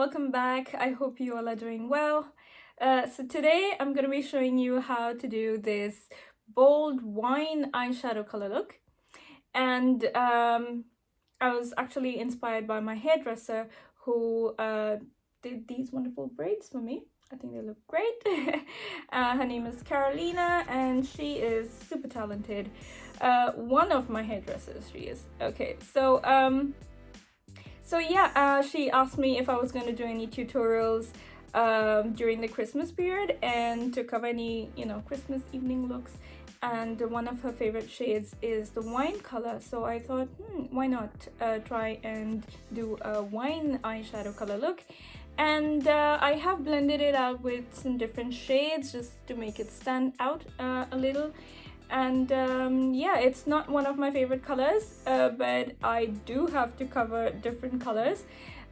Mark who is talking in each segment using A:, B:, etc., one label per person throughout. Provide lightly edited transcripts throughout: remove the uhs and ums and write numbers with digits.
A: welcome back. I hope you all are doing well. So today I'm going to be showing you how to do this bold wine eyeshadow color look. And I was actually inspired by my hairdresser who did these wonderful braids for me. I think they look great. Her name is Carolina and she is super talented. One of my hairdressers, she is. Okay, so yeah, she asked me if I was going to do any tutorials during the Christmas period and to cover any, Christmas evening looks. And one of her favorite shades is the wine color. So I thought, why not try and do a wine eyeshadow color look. And I have blended it out with some different shades just to make it stand out a little. And yeah, it's not one of my favorite colors, but I do have to cover different colors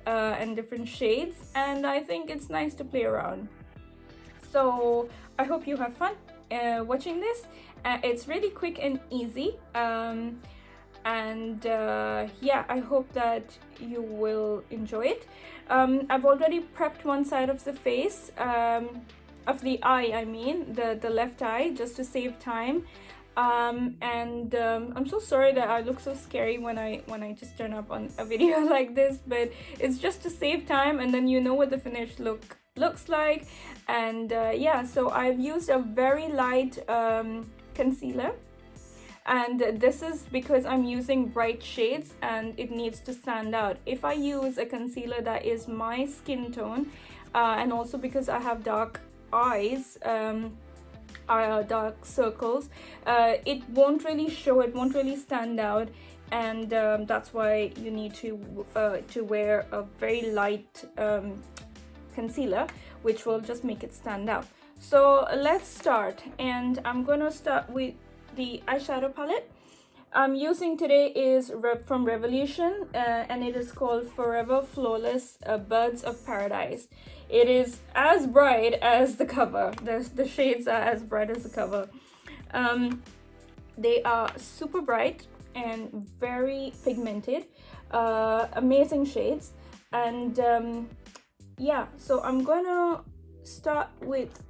A: and different shades, and I think it's nice to play around. So I hope you have fun watching this. It's really quick and easy, and yeah, I hope that you will enjoy it. I've already prepped one side of the face, of the eye, I mean the left eye, just to save time. I'm so sorry that I look so scary when I just turn up on a video like this, but it's just to save time, and then you know what the finished look looks like. And yeah, so I've used a very light concealer, and this is because I'm using bright shades and it needs to stand out. If I use a concealer that is my skin tone, and also because I have dark eyes, dark circles, it won't really show, it won't really stand out, and that's why you need to wear a very light concealer, which will just make it stand out. So let's start, and I'm gonna start with the eyeshadow palette I'm using today is from Revolution, and it is called Forever Flawless Buds of Paradise. It is as bright as the cover. The shades are as bright as the cover. They are super bright and very pigmented, amazing shades. And yeah, so I'm gonna start with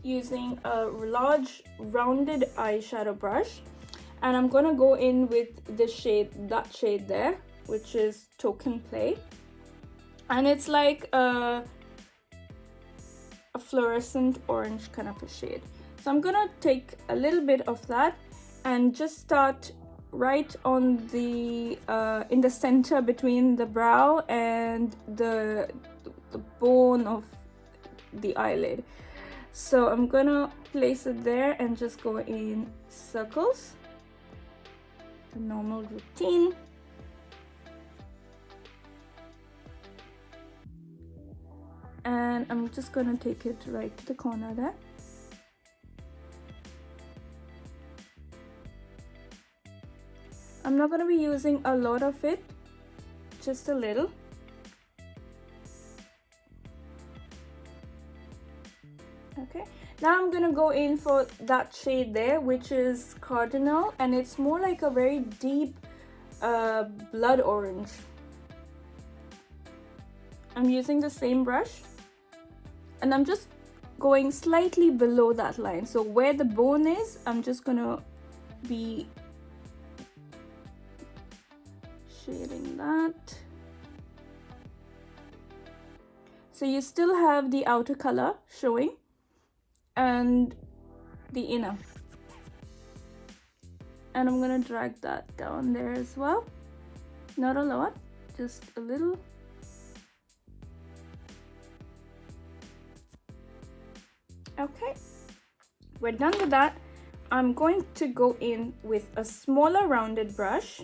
A: using a large rounded eyeshadow brush, and I'm gonna go in with the shade, that shade there, which is Token Play, and it's like a fluorescent orange kind of a shade. So I'm gonna take a little bit of that and just start right on the in the center between the brow and the bone of the eyelid. So I'm gonna place it there and just go in circles, the normal routine. And I'm just gonna take it right to the corner there. I'm not gonna be using a lot of it, just a little. Okay, now I'm gonna go in for that shade there, which is Cardinal, and it's more like a very deep blood orange. I'm using the same brush, and I'm just going slightly below that line. So where the bone is, I'm just gonna be shading that. So you still have the outer color showing and the inner, and I'm gonna drag that down there as well. Not a lot, just a little. Okay, we're done with that. I'm going to go in with a smaller rounded brush,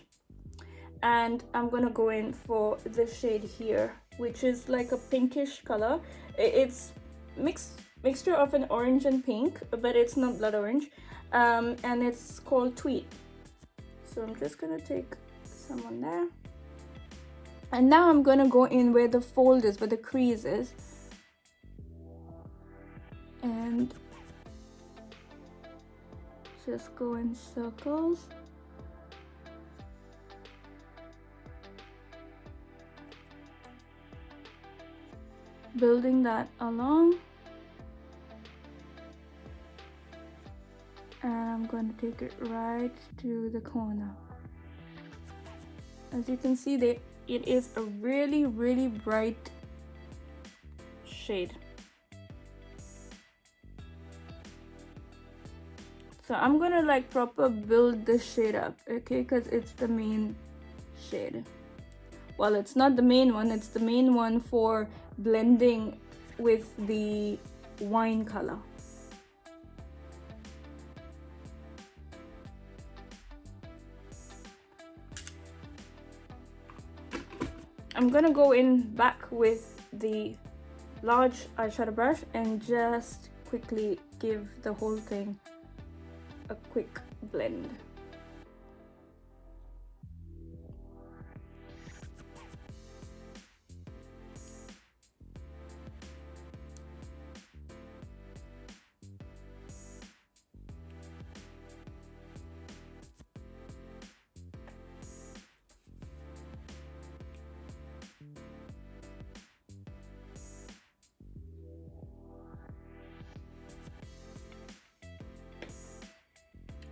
A: and I'm gonna go in for the shade here, which is like a pinkish color. It's mixture of an orange and pink, but it's not blood orange, and it's called Tweet. So I'm just gonna take some on there, and now I'm gonna go in where the fold is, where the crease is, and just go in circles. building that along, and I'm going to take it right to the corner. As you can see, it is a really bright shade. So I'm gonna like proper build this shade up, okay, because it's the main shade. Well, it's not the main one, it's the main one for blending with the wine color. I'm gonna go in back with the large eyeshadow brush and just quickly give the whole thing a quick blend.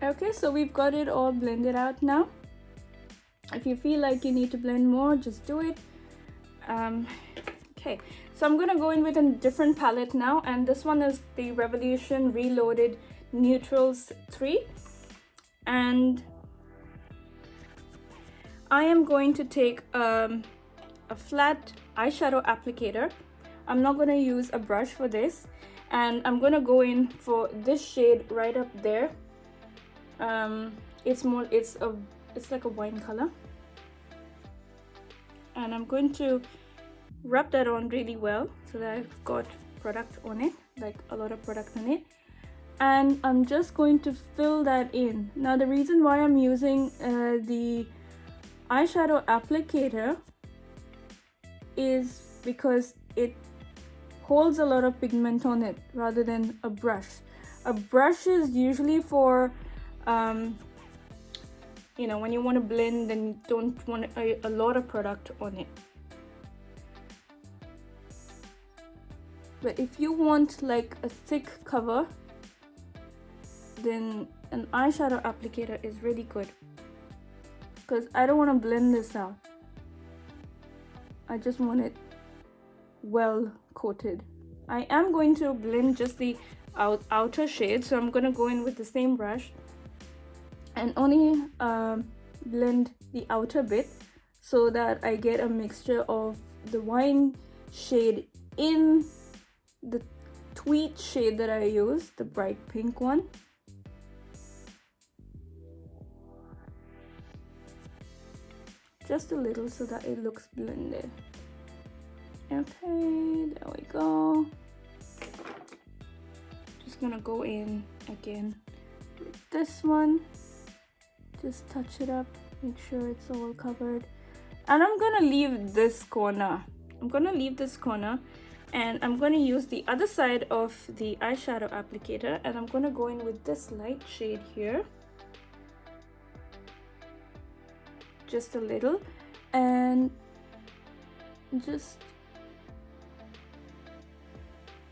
A: Okay, so we've got it all blended out now. If you feel like you need to blend more, just do it. Okay, so I'm gonna go in with a different palette now, and this one is the Revolution Reloaded Neutrals 3, and I am going to take a flat eyeshadow applicator. I'm not gonna use a brush for this, and I'm gonna go in for this shade right up there. It's like a wine color, and I'm going to rub that on really well so that I've got product on it, like a lot of product on it, and I'm just going to fill that in. Now the reason why I'm using the eyeshadow applicator is because it holds a lot of pigment on it rather than a brush. A brush is usually for you know, when you want to blend and you don't want a lot of product on it. But if you want like a thick cover, then an eyeshadow applicator is really good, because I don't want to blend this out. I just want it well coated. I am going to blend just the outer shade, so I'm going to go in with the same brush and only blend the outer bit so that I get a mixture of the wine shade in the tweed shade that I use, the bright pink one. Just a little so that it looks blended. Okay, there we go. Just gonna go in again with this one. Just touch it up, make sure it's all covered. And I'm gonna leave this corner. And I'm gonna use the other side of the eyeshadow applicator, and I'm gonna go in with this light shade here. Just a little, and just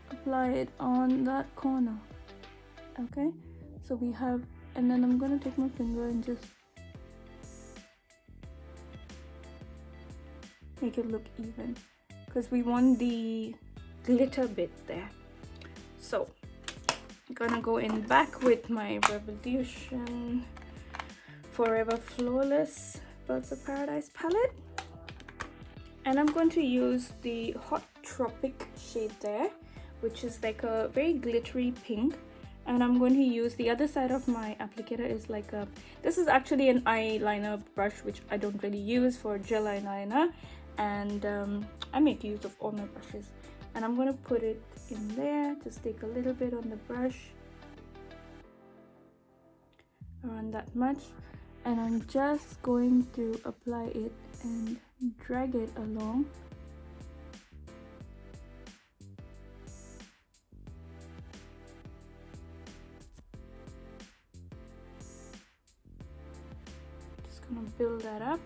A: apply it on that corner. Okay, so we have, and then I'm gonna take my finger and just make it look even, because we want the glitter bit there. So I'm gonna go in back with my Revolution Forever Flawless Birds of Paradise palette, and I'm going to use the Hot Tropic shade there, which is like a very glittery pink. And I'm going to use the other side of my applicator is like a, this is actually an eyeliner brush, which I don't really use for gel eyeliner, and I make use of all my brushes. And I'm going to put it in there, just take a little bit on the brush, around that much, and I'm just going to apply it and drag it along. Just gonna build that up.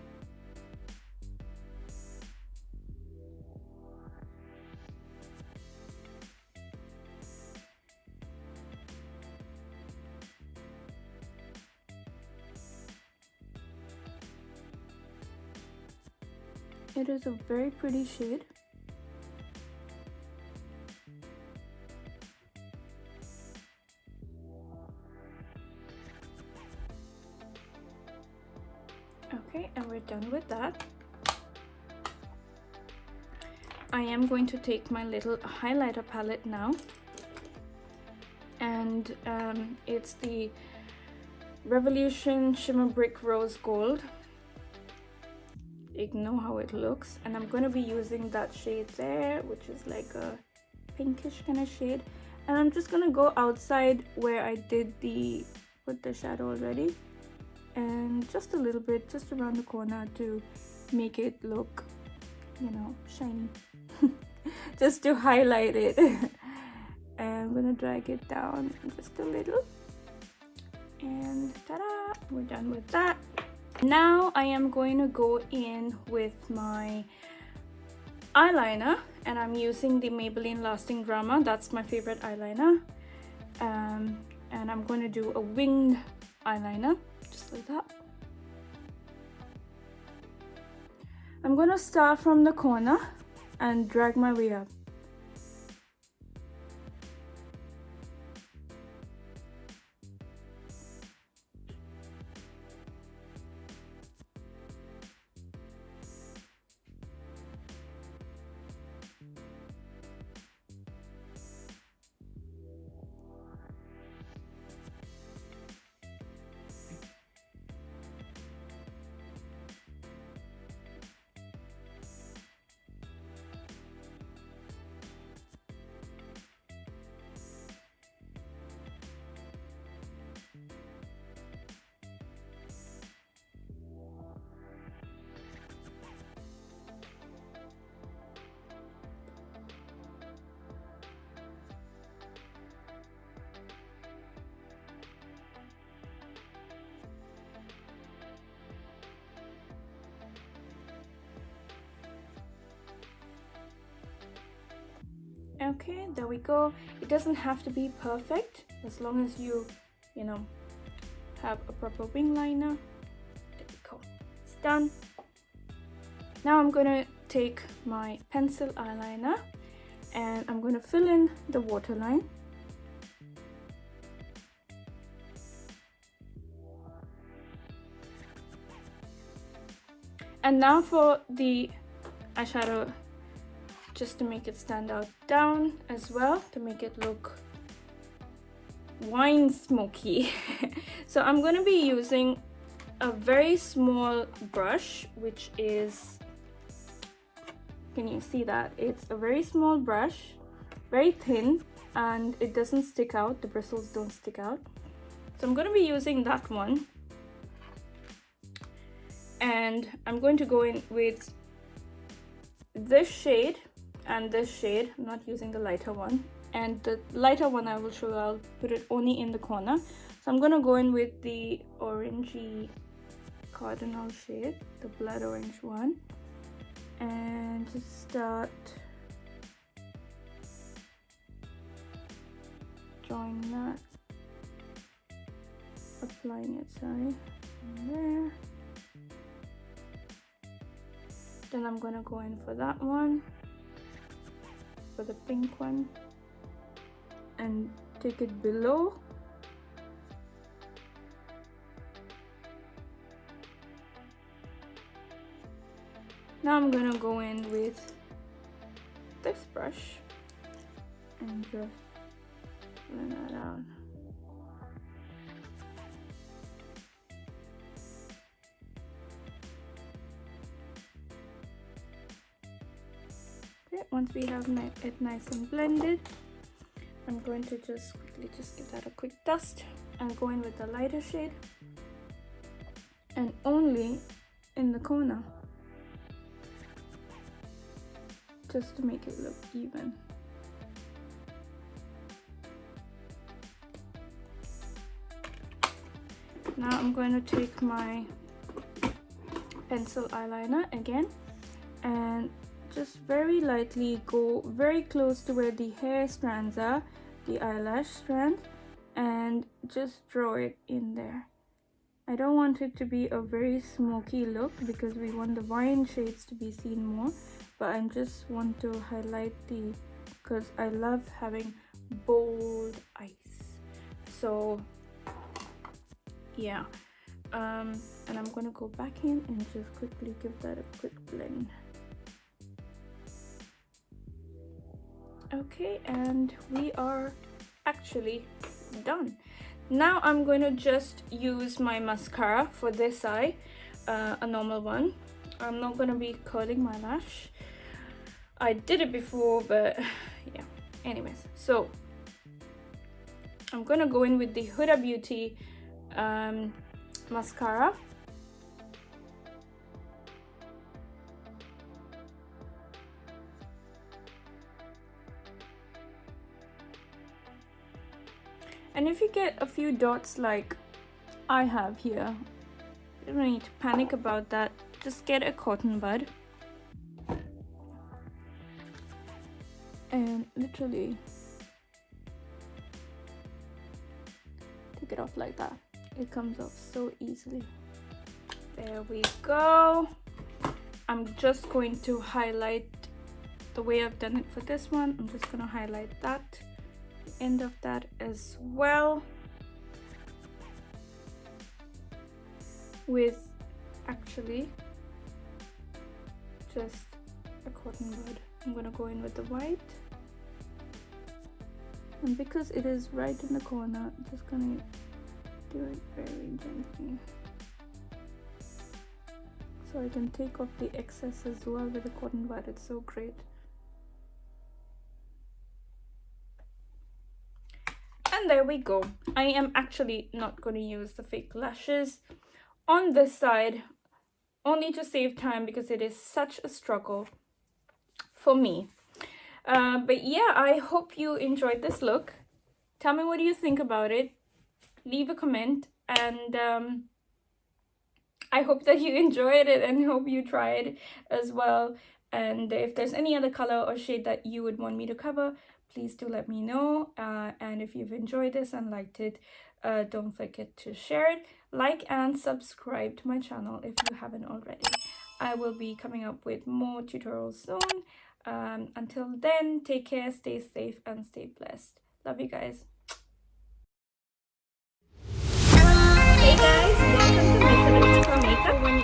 A: It is a very pretty shade. Okay, and we're done with that. I am going to take my little highlighter palette now, and it's the Revolution Shimmer Brick Rose Gold. Ignore how it looks, and I'm going to be using that shade there, which is like a pinkish kind of shade, and I'm just going to go outside where I did put the shadow already, and just a little bit just around the corner to make it look, you know, shiny. Just to highlight it. And I'm gonna drag it down just a little, and ta-da, we're done with that. Now I am going to go in with my eyeliner, and I'm using the Maybelline Lasting Drama. That's my favorite eyeliner, and I'm going to do a winged eyeliner just like that. I'm going to start from the corner and drag my way up. Okay, there we go. It doesn't have to be perfect, as long as you know, have a proper wing liner. There we go. It's done. Now I'm gonna take my pencil eyeliner and I'm gonna fill in the waterline. And now for the eyeshadow, just to make it stand out down as well, to make it look wine smoky. So I'm going to be using a very small brush, which is, can you see that? It's a very small brush, very thin, and it doesn't stick out, the bristles don't stick out. So I'm going to be using that one, and I'm going to go in with this shade and this shade. I'm not using the lighter one, and the lighter one I will show you, I'll put it only in the corner. So I'm gonna go in with the orangey cardinal shade, the blood orange one, and just start drawing that, applying it, sorry, there. Then I'm gonna go in for that one, for the pink one, and take it below. Now I'm gonna go in with this brush and just blend that out. Okay, once we have it nice and blended, I'm going to just quickly give that a quick dust and go in with the lighter shade, and only in the corner, just to make it look even. Now I'm going to take my pencil eyeliner again and just very lightly go very close to where the hair strands are, the eyelash strand, and just draw it in there I don't want it to be a very smoky look because we want the wine shades to be seen more, but I just want to highlight because I love having bold eyes. So yeah, and I'm gonna go back in and just quickly give that a quick blend. Okay, and we are actually done. Now I'm going to just use my mascara for this eye, a normal one. I'm not going to be curling my lash. I did it before, but yeah, anyways. So I'm going to go in with the Huda Beauty mascara. And if you get a few dots like I have here, you don't need to panic about that. Just get a cotton bud and literally take it off like that. It comes off so easily. There we go. I'm just going to highlight the way I've done it for this one. I'm just going to highlight that, the end of that as well, with actually just a cotton bud. I'm going to go in with the white, and because it is right in the corner, I'm just going to do it very gently so I can take off the excess as well with the cotton bud. It's so great. And there we go. I am actually not going to use the fake lashes on this side, only to save time because it is such a struggle for me. But yeah, I hope you enjoyed this look. Tell me what do you think about it. Leave a comment, and I hope that you enjoyed it and hope you try it as well. And if there's any other color or shade that you would want me to cover, please do let me know. And if you've enjoyed this and liked it, don't forget to share it, like and subscribe to my channel if you haven't already. I will be coming up with more tutorials soon. Until then, take care, stay safe and stay blessed. Love you guys. Hey guys, welcome to Makeup. When